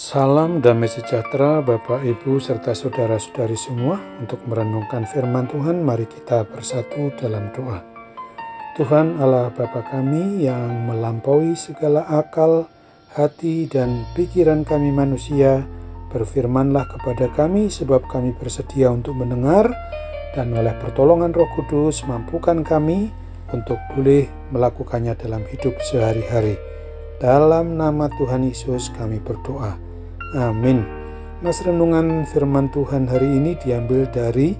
Salam damai sejahtera Bapak, Ibu, serta saudara-saudari semua. Untuk merenungkan firman Tuhan, mari kita bersatu dalam doa. Tuhan Allah Bapa kami yang melampaui segala akal, hati, dan pikiran kami manusia, berfirmanlah kepada kami sebab kami bersedia untuk mendengar, dan oleh pertolongan Roh Kudus mampukan kami untuk boleh melakukannya dalam hidup sehari-hari. Dalam nama Tuhan Yesus kami berdoa. Amin. Mas renungan firman Tuhan hari ini diambil dari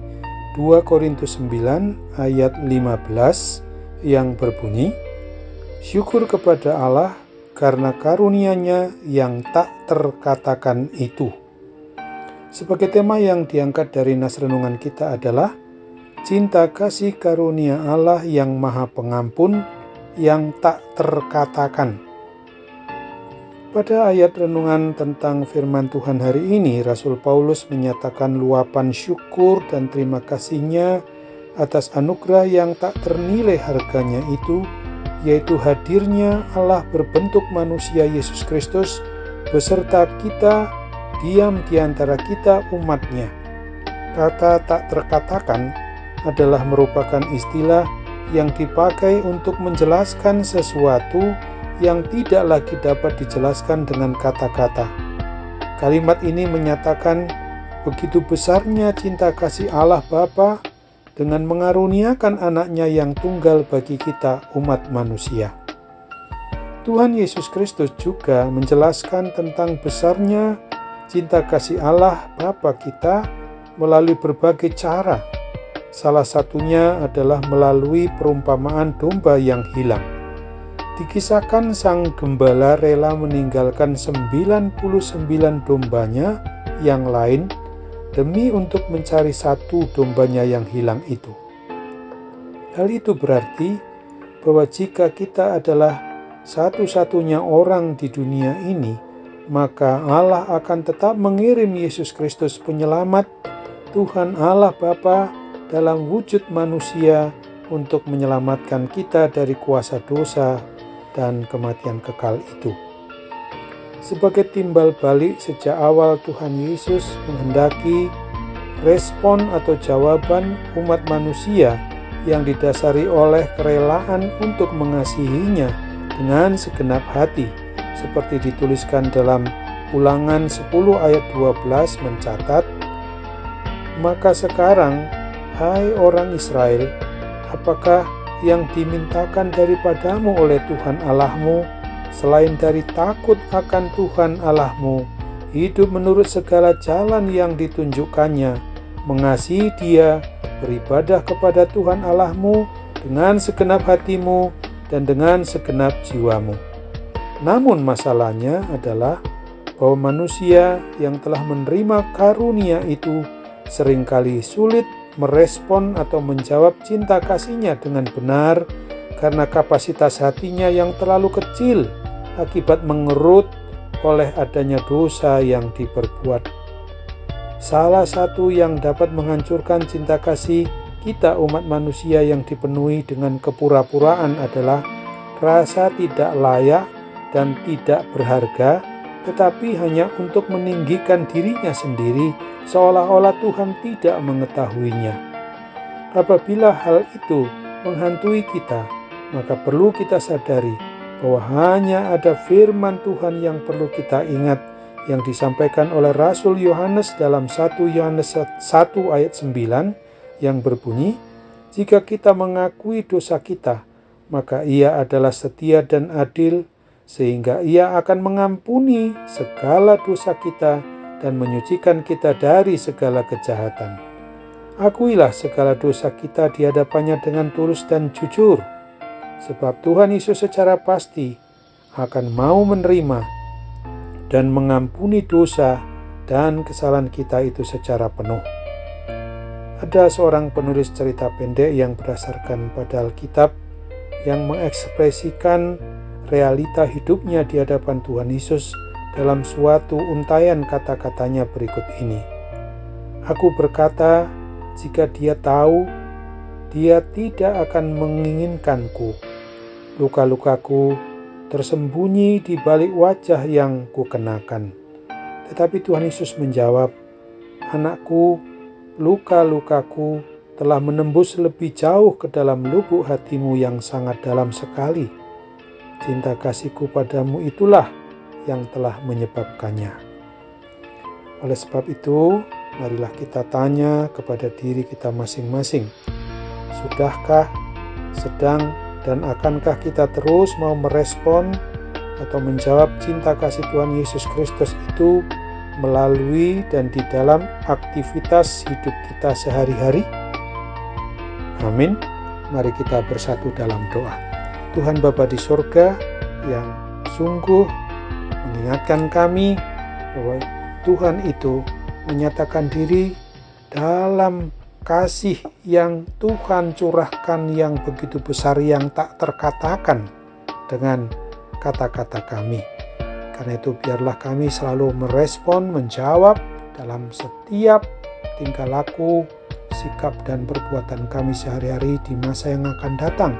2 Korintus 9 ayat 15 yang berbunyi, syukur kepada Allah karena karunia-Nya yang tak terkatakan itu. Sebagai tema yang diangkat dari nas renungan kita adalah cinta kasih karunia Allah yang maha pengampun yang tak terkatakan. Pada ayat renungan tentang firman Tuhan hari ini, Rasul Paulus menyatakan luapan syukur dan terima kasihnya atas anugerah yang tak ternilai harganya itu, yaitu hadirnya Allah berbentuk manusia Yesus Kristus beserta kita diam di antara kita umatnya. Kata tak terkatakan adalah merupakan istilah yang dipakai untuk menjelaskan sesuatu yang tidak lagi dapat dijelaskan dengan kata-kata. Kalimat ini menyatakan begitu besarnya cinta kasih Allah Bapa dengan mengaruniakan anaknya yang tunggal bagi kita umat manusia. Tuhan Yesus Kristus juga menjelaskan tentang besarnya cinta kasih Allah Bapa kita melalui berbagai cara. Salah satunya adalah melalui perumpamaan domba yang hilang. Dikisahkan sang gembala rela meninggalkan 99 dombanya yang lain demi untuk mencari satu dombanya yang hilang itu. Hal itu berarti bahwa jika kita adalah satu-satunya orang di dunia ini, maka Allah akan tetap mengirim Yesus Kristus penyelamat, Tuhan Allah Bapa dalam wujud manusia untuk menyelamatkan kita dari kuasa dosa dan kematian kekal itu. Sebagai timbal balik sejak awal Tuhan Yesus menghendaki respon atau jawaban umat manusia yang didasari oleh kerelaan untuk mengasihinya dengan segenap hati, seperti dituliskan dalam Ulangan 10 ayat 12 mencatat, maka sekarang, hai orang Israel, apakah yang dimintakan daripadamu oleh Tuhan Allahmu, selain dari takut akan Tuhan Allahmu, hidup menurut segala jalan yang ditunjukkannya, mengasihi Dia, beribadah kepada Tuhan Allahmu dengan segenap hatimu dan dengan segenap jiwamu. Namun masalahnya adalah bahwa manusia yang telah menerima karunia itu seringkali sulit merespon atau menjawab cinta kasihnya dengan benar karena kapasitas hatinya yang terlalu kecil akibat mengerut oleh adanya dosa yang diperbuat. Salah satu yang dapat menghancurkan cinta kasih kita umat manusia yang dipenuhi dengan kepura-puraan adalah rasa tidak layak dan tidak berharga, tetapi hanya untuk meninggikan dirinya sendiri, seolah-olah Tuhan tidak mengetahuinya. Apabila hal itu menghantui kita, maka perlu kita sadari bahwa hanya ada firman Tuhan yang perlu kita ingat, yang disampaikan oleh Rasul Yohanes dalam 1 Yohanes 1 ayat 9 yang berbunyi, jika kita mengakui dosa kita, maka Ia adalah setia dan adil, sehingga Ia akan mengampuni segala dosa kita dan menyucikan kita dari segala kejahatan. Akuilah segala dosa kita di hadapannya dengan tulus dan jujur, sebab Tuhan Yesus secara pasti akan mau menerima dan mengampuni dosa dan kesalahan kita itu secara penuh. Ada seorang penulis cerita pendek yang berdasarkan pada Alkitab yang mengekspresikan realita hidupnya di hadapan Tuhan Yesus dalam suatu untaian kata-katanya berikut ini. Aku berkata, jika Dia tahu, Dia tidak akan menginginkanku. Luka-lukaku tersembunyi di balik wajah yang kukenakan. Tetapi Tuhan Yesus menjawab, "Anakku, luka-lukaku telah menembus lebih jauh ke dalam lubuk hatimu yang sangat dalam sekali. Cinta kasihku padamu itulah yang telah menyebabkannya." Oleh sebab itu, marilah kita tanya kepada diri kita masing-masing. Sudahkah, sedang, dan akankah kita terus mau merespon atau menjawab cinta kasih Tuhan Yesus Kristus itu melalui dan di dalam aktivitas hidup kita sehari-hari? Amin. Mari kita bersatu dalam doa. Tuhan Bapa di sorga yang sungguh mengingatkan kami bahwa Tuhan itu menyatakan diri dalam kasih yang Tuhan curahkan yang begitu besar yang tak terkatakan dengan kata-kata kami. Karena itu biarlah kami selalu merespon, menjawab dalam setiap tingkah laku, sikap dan perbuatan kami sehari-hari di masa yang akan datang,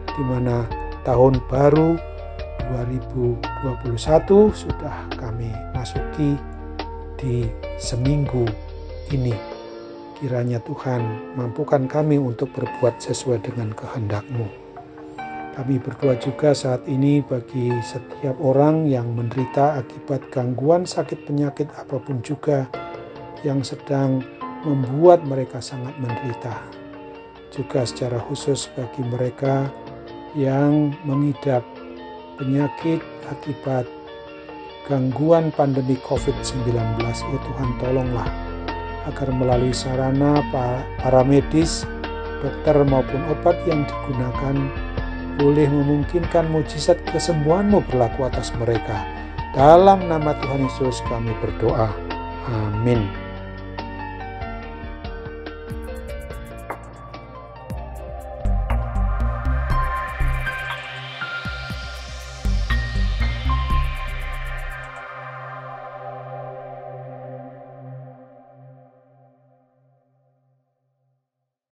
di mana tahun baru 2021 sudah kami masuki di seminggu ini. Kiranya Tuhan mampukan kami untuk berbuat sesuai dengan kehendak-Mu. Kami berdoa juga saat ini bagi setiap orang yang menderita akibat gangguan sakit penyakit apapun juga yang sedang membuat mereka sangat menderita. Juga secara khusus bagi mereka yang mengidap penyakit akibat gangguan pandemi COVID-19. Oh Tuhan, tolonglah agar melalui sarana para medis, dokter maupun obat yang digunakan boleh memungkinkan mujizat kesembuhan-Mu berlaku atas mereka. Dalam nama Tuhan Yesus kami berdoa. Amin.